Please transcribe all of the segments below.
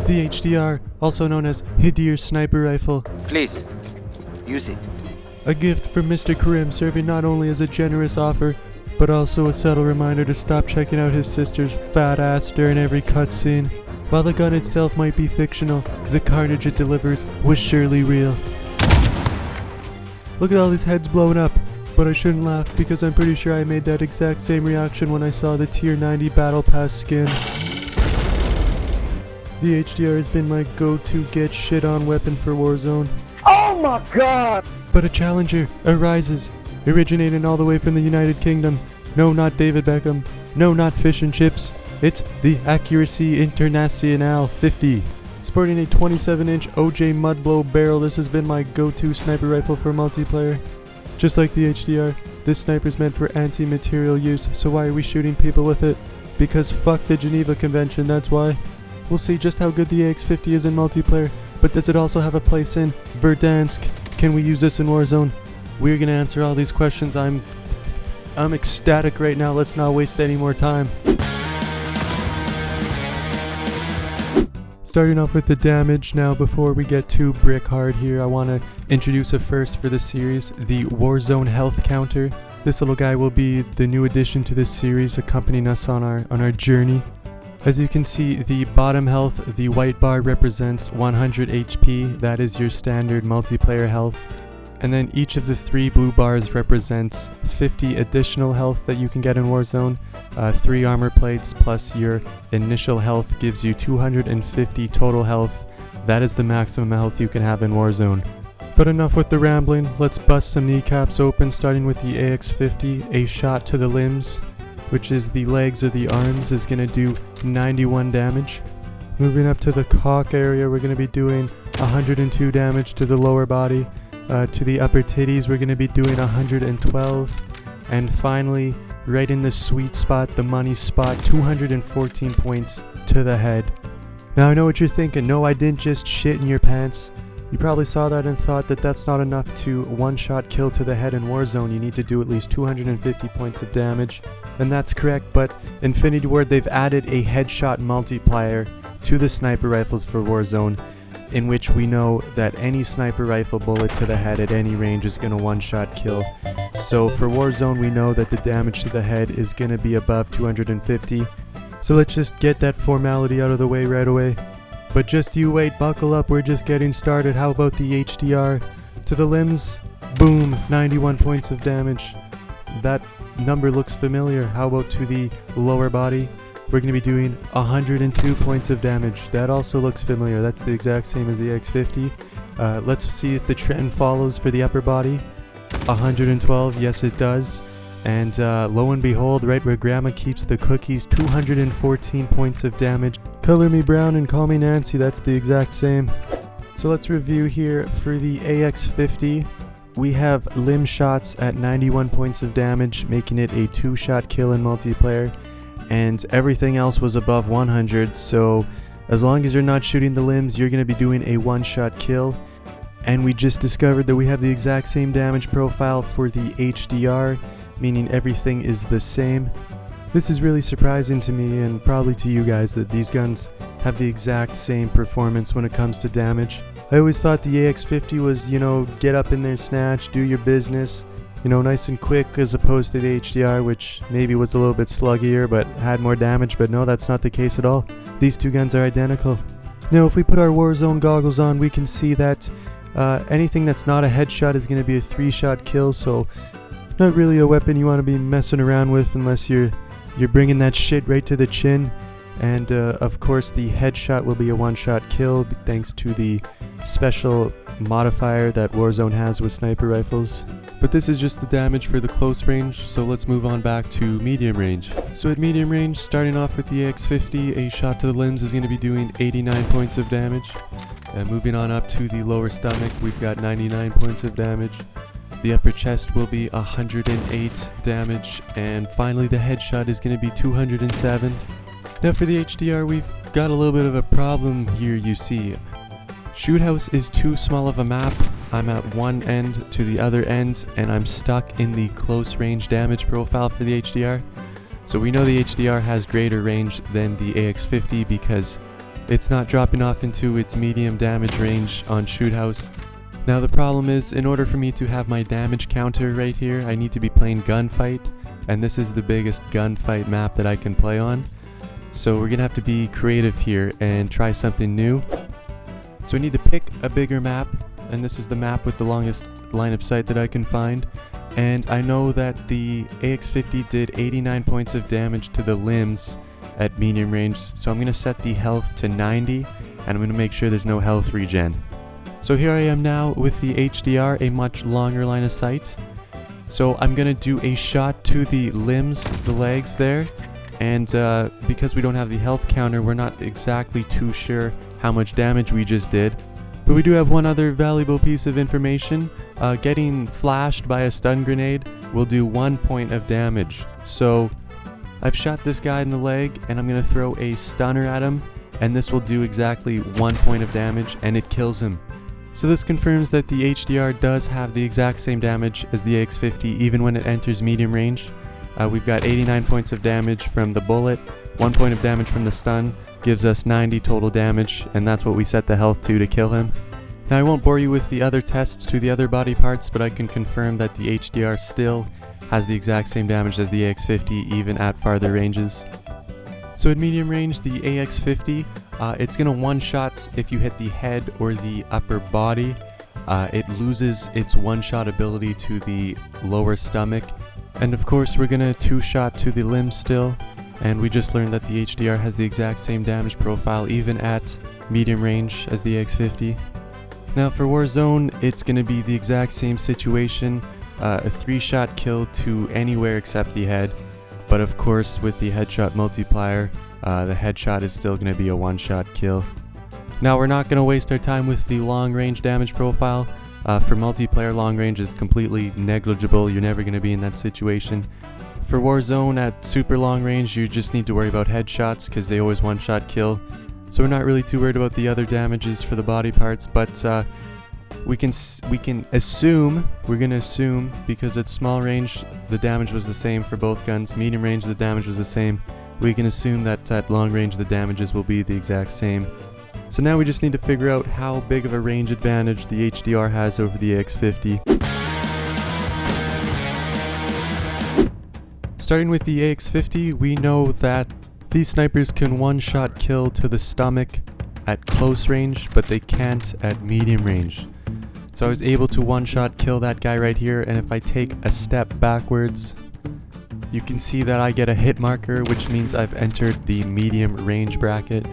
The HDR, also known as HDR Sniper Rifle. Please, use it. A gift from Mr. Karim, serving not only as a generous offer, but also a subtle reminder to stop checking out his sister's fat ass during every cutscene. While the gun itself might be fictional, the carnage it delivers was surely real. Look at all these heads blowing up. But I shouldn't laugh because I'm pretty sure I made that exact same reaction when I saw the tier 90 battle pass skin. The HDR has been my go-to get shit on weapon for Warzone. Oh my god! But a challenger arises, originating all the way from the United Kingdom. No, not David Beckham. No, not fish and chips. It's the Accuracy Internationale 50. Sporting a 27-inch OJ Mudblow barrel, this has been my go-to sniper rifle for multiplayer. Just like the HDR, this sniper's meant for anti-material use, so why are we shooting people with it? Because fuck the Geneva Convention, that's why. We'll see just how good the AX50 is in multiplayer, but does it also have a place in Verdansk? Can we use this in Warzone? We're gonna answer all these questions. I'm ecstatic right now, let's not waste any more time. Starting off with the damage now, before we get too brick hard here, I want to introduce a first for the series, the Warzone health counter. This little guy will be the new addition to this series, accompanying us on our journey. As you can see, the bottom health, the white bar represents 100 HP, that is your standard multiplayer health. And then each of the 3 blue bars represents 50 additional health that you can get in Warzone. 3 armor plates plus your initial health gives you 250 total health. That is the maximum health you can have in Warzone. But enough with the rambling, let's bust some kneecaps open, starting with the AX50. A shot to the limbs, which is the legs or the arms, is going to do 91 damage. Moving up to the cock area, we're going to be doing 102 damage to the lower body. To the upper titties, we're going to be doing 112. And finally, right in the sweet spot, the money spot, 214 points to the head. Now I know what you're thinking, no, I didn't just shit in your pants. You probably saw that and thought that that's not enough to one-shot kill to the head in Warzone. You need to do at least 250 points of damage. And that's correct, but Infinity Ward, they've added a headshot multiplier to the sniper rifles for Warzone, in which we know that any sniper rifle bullet to the head at any range is going to one-shot kill. So for Warzone, we know that the damage to the head is going to be above 250. So let's just get that formality out of the way right away. But just you wait, buckle up, we're just getting started. How about the HDR? To the limbs, boom, 91 points of damage. That number looks familiar. How about to the lower body? We're going to be doing 102 points of damage. That also looks familiar. That's the exact same as the AX50. Let's see if the trend follows for the upper body. 112, yes it does. And lo and behold, right where grandma keeps the cookies, 214 points of damage. Color me brown and call me Nancy, that's the exact same. So let's review here. For the AX50, we have limb shots at 91 points of damage, making it a 2-shot kill in multiplayer. And everything else was above 100, so as long as you're not shooting the limbs, you're going to be doing a 1-shot kill. And we just discovered that we have the exact same damage profile for the HDR, meaning everything is the same. This is really surprising to me and probably to you guys that these guns have the exact same performance when it comes to damage. I always thought the AX50 was, get up in there, snatch, do your business. Nice and quick, as opposed to the HDR, which maybe was a little bit sluggier but had more damage, but no, that's not the case at all. These two guns are identical. Now, if we put our Warzone goggles on, we can see that anything that's not a headshot is going to be a 3-shot kill, so not really a weapon you want to be messing around with unless you're bringing that shit right to the chin. And of course, the headshot will be a 1-shot kill thanks to the special modifier that Warzone has with sniper rifles. But this is just the damage for the close range, so let's move on back to medium range. So at medium range, starting off with the AX50, a shot to the limbs is going to be doing 89 points of damage. And moving on up to the lower stomach, we've got 99 points of damage. The upper chest will be 108 damage, and finally the headshot is going to be 207. Now for the HDR, we've got a little bit of a problem here, you see. Shoot house is too small of a map. I'm at one end to the other ends, and I'm stuck in the close range damage profile for the HDR. So we know the HDR has greater range than the AX50 because it's not dropping off into its medium damage range on shoot house. Now the problem is, in order for me to have my damage counter right here, I need to be playing gunfight, and this is the biggest gunfight map that I can play on. So we're gonna have to be creative here and try something new. So we need to pick a bigger map, and this is the map with the longest line of sight that I can find. And I know that the AX50 did 89 points of damage to the limbs at medium range, so I'm going to set the health to 90, and I'm going to make sure there's no health regen. So here I am now with the HDR, a much longer line of sight. So I'm going to do a shot to the limbs, the legs there, and because we don't have the health counter, we're not exactly too sure how much damage we just did. But we do have one other valuable piece of information. Getting flashed by a stun grenade will do 1 point of damage. So I've shot this guy in the leg, and I'm going to throw a stunner at him, and this will do exactly 1 point of damage, and it kills him. So this confirms that the HDR does have the exact same damage as the AX50 even when it enters medium range. We've got 89 points of damage from the bullet, 1 point of damage from the stun, gives us 90 total damage, and that's what we set the health to kill him. Now I won't bore you with the other tests to the other body parts, but I can confirm that the HDR still has the exact same damage as the AX50 even at farther ranges. So at medium range, the AX50, it's going to one-shot if you hit the head or the upper body. It loses its one-shot ability to the lower stomach. And of course we're going to two-shot to the limbs still. And we just learned that the HDR has the exact same damage profile even at medium range as the AX50. Now for Warzone, it's going to be the exact same situation, a 3-shot kill to anywhere except the head. But of course with the headshot multiplier, the headshot is still going to be a 1-shot kill. Now we're not going to waste our time with the long range damage profile. For multiplayer, long range is completely negligible, you're never going to be in that situation. For Warzone at super long range, you just need to worry about headshots because they always 1-shot kill. So we're not really too worried about the other damages for the body parts, but we're gonna assume because at small range the damage was the same for both guns, medium range the damage was the same. We can assume that at long range the damages will be the exact same. So now we just need to figure out how big of a range advantage the HDR has over the AX50. Starting with the AX50, we know that these snipers can 1-shot kill to the stomach at close range, but they can't at medium range. So I was able to 1-shot kill that guy right here, and if I take a step backwards, you can see that I get a hit marker, which means I've entered the medium range bracket.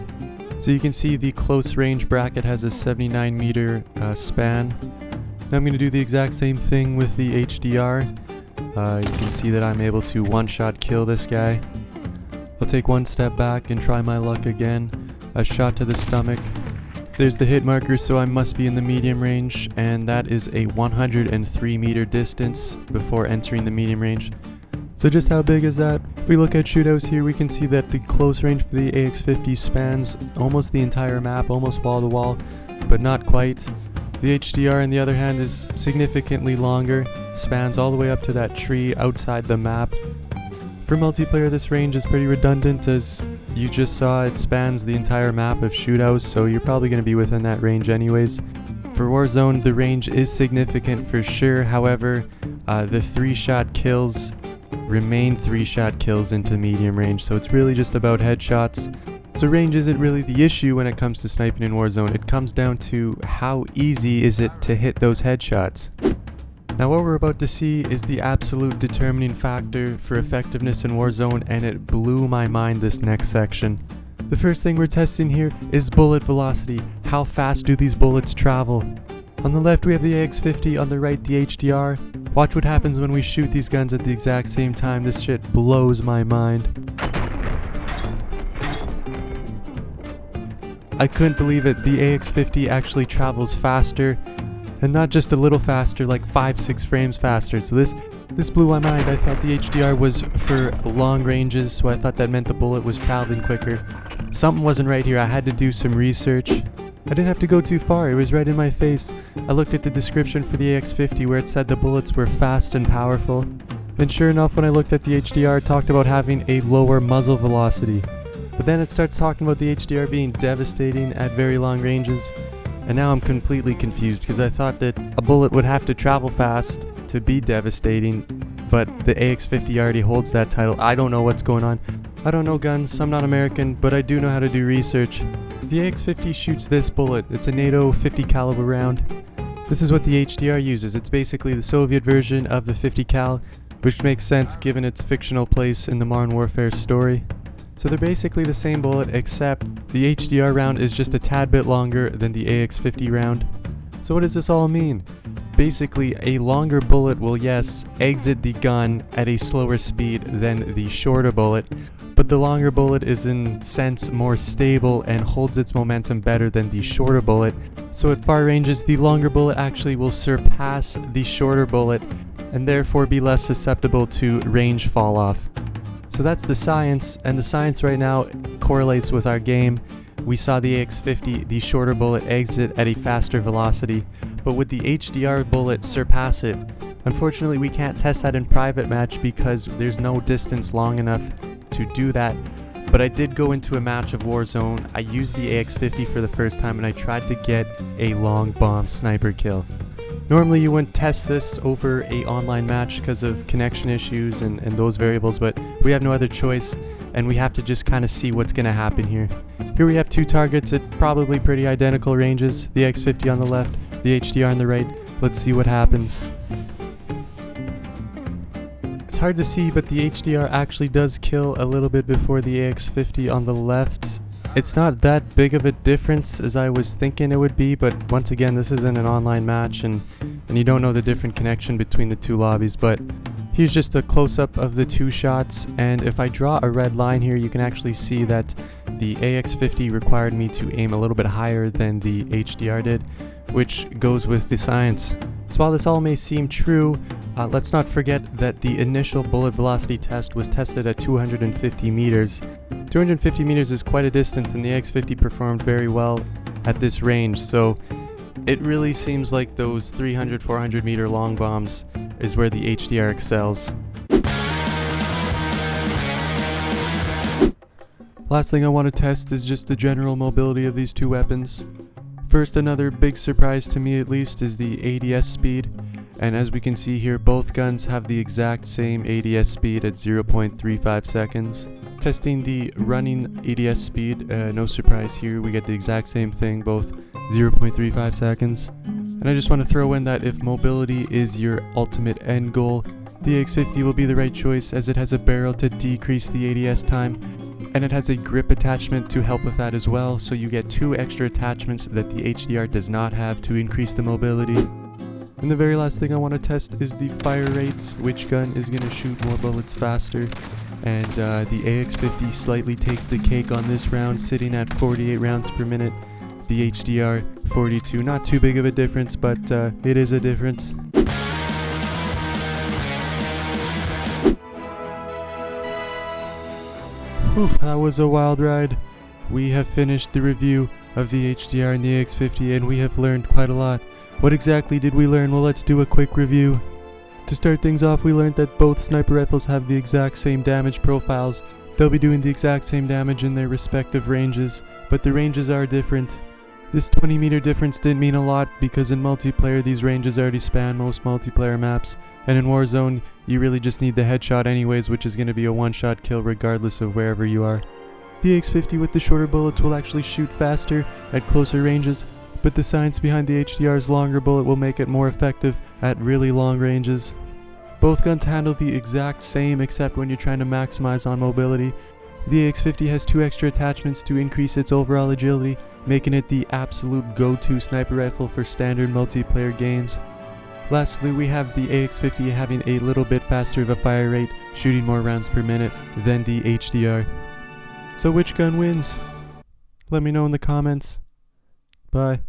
So you can see the close range bracket has a 79 meter span. Now I'm going to do the exact same thing with the HDR. You can see that I'm able to 1-shot kill this guy. I'll take 1 step back and try my luck again. A shot to the stomach. There's the hit marker, so I must be in the medium range, and that is a 103 meter distance before entering the medium range. So just how big is that? If we look at shootouts here, we can see that the close range for the AX50 spans almost the entire map, almost wall to wall, but not quite. The HDR on the other hand is significantly longer, spans all the way up to that tree outside the map. For multiplayer, this range is pretty redundant, as you just saw it spans the entire map of shootouts, so you're probably going to be within that range anyways. For Warzone, the range is significant for sure, however, the 3-shot kills remain 3-shot kills into medium range, so it's really just about headshots. So range isn't really the issue when it comes to sniping in Warzone, it comes down to how easy is it to hit those headshots. Now what we're about to see is the absolute determining factor for effectiveness in Warzone, and it blew my mind this next section. The first thing we're testing here is bullet velocity. How fast do these bullets travel? On the left we have the AX50, on the right the HDR. Watch what happens when we shoot these guns at the exact same time. This shit blows my mind. I couldn't believe it, the AX50 actually travels faster. And not just a little faster, like 5-6 frames faster. So this blew my mind. I thought the HDR was for long ranges, so I thought that meant the bullet was traveling quicker. Something wasn't right here. I had to do some research. I didn't have to go too far. It was right in my face. I looked at the description for the AX50 where it said the bullets were fast and powerful. And sure enough, when I looked at the HDR, it talked about having a lower muzzle velocity. But then it starts talking about the HDR being devastating at very long ranges, and now I'm completely confused because I thought that a bullet would have to travel fast to be devastating, but the AX50 already holds that title. I don't know what's going on. I don't know guns, I'm not American, but I do know how to do research. The AX50 shoots this bullet. It's a NATO 50 caliber round. This is what the HDR uses. It's basically the Soviet version of the 50 cal, which makes sense given its fictional place in the Modern Warfare story. So they're basically the same bullet, except the HDR round is just a tad bit longer than the AX50 round. So what does this all mean? Basically, a longer bullet will, yes, exit the gun at a slower speed than the shorter bullet, but the longer bullet is in sense more stable and holds its momentum better than the shorter bullet. So at far ranges, the longer bullet actually will surpass the shorter bullet and therefore be less susceptible to range fall off. So that's the science, and the science right now correlates with our game. We saw the AX50, the shorter bullet, exit at a faster velocity, but would the HDR bullet surpass it? Unfortunately, we can't test that in private match because there's no distance long enough to do that, but I did go into a match of Warzone. I used the AX50 for the first time and I tried to get a long bomb sniper kill. Normally you wouldn't test this over a online match because of connection issues and those variables, but we have no other choice and we have to just kind of see what's going to happen here. Here we have two targets at probably pretty identical ranges, the AX50 on the left, the HDR on the right. Let's see what happens. It's hard to see, but the HDR actually does kill a little bit before the AX50 on the left. It's not that big of a difference as I was thinking it would be, but once again, this isn't an online match and you don't know the different connection between the two lobbies. But here's just a close-up of the two shots, and if I draw a red line here, you can actually see that the AX50 required me to aim a little bit higher than the HDR did, which goes with the science. So while this all may seem true, let's not forget that the initial bullet velocity test was tested at 250 meters. 250 meters is quite a distance, and the AX50 performed very well at this range, so it really seems like those 300-400 meter long bombs is where the HDR excels. Last thing I want to test is just the general mobility of these two weapons. First, another big surprise to me at least is the ADS speed, and as we can see here, both guns have the exact same ADS speed at 0.35 seconds. Testing the running ADS speed, no surprise here, we get the exact same thing, both 0.35 seconds. And I just want to throw in that if mobility is your ultimate end goal, the AX50 will be the right choice as it has a barrel to decrease the ADS time, and it has a grip attachment to help with that as well, so you get two extra attachments that the HDR does not have to increase the mobility. And the very last thing I want to test is the fire rate, which gun is going to shoot more bullets faster. And the AX50 slightly takes the cake on this round, sitting at 48 rounds per minute. The HDR 42, not too big of a difference, but it is a difference. Whew, that was a wild ride. We have finished the review of the HDR and the AX50, and we have learned quite a lot. What exactly did we learn? Well, let's do a quick review. To start things off, we learned that both sniper rifles have the exact same damage profiles. They'll be doing the exact same damage in their respective ranges, but the ranges are different. This 20 meter difference didn't mean a lot because in multiplayer these ranges already span most multiplayer maps, and in Warzone you really just need the headshot anyways, which is going to be a one-shot kill regardless of wherever you are. The AX50 with the shorter bullets will actually shoot faster at closer ranges, but the science behind the HDR's longer bullet will make it more effective at really long ranges. Both guns handle the exact same except when you're trying to maximize on mobility. The AX50 has two extra attachments to increase its overall agility, making it the absolute go-to sniper rifle for standard multiplayer games. Lastly, we have the AX50 having a little bit faster of a fire rate, shooting more rounds per minute than the HDR. So which gun wins? Let me know in the comments. Bye.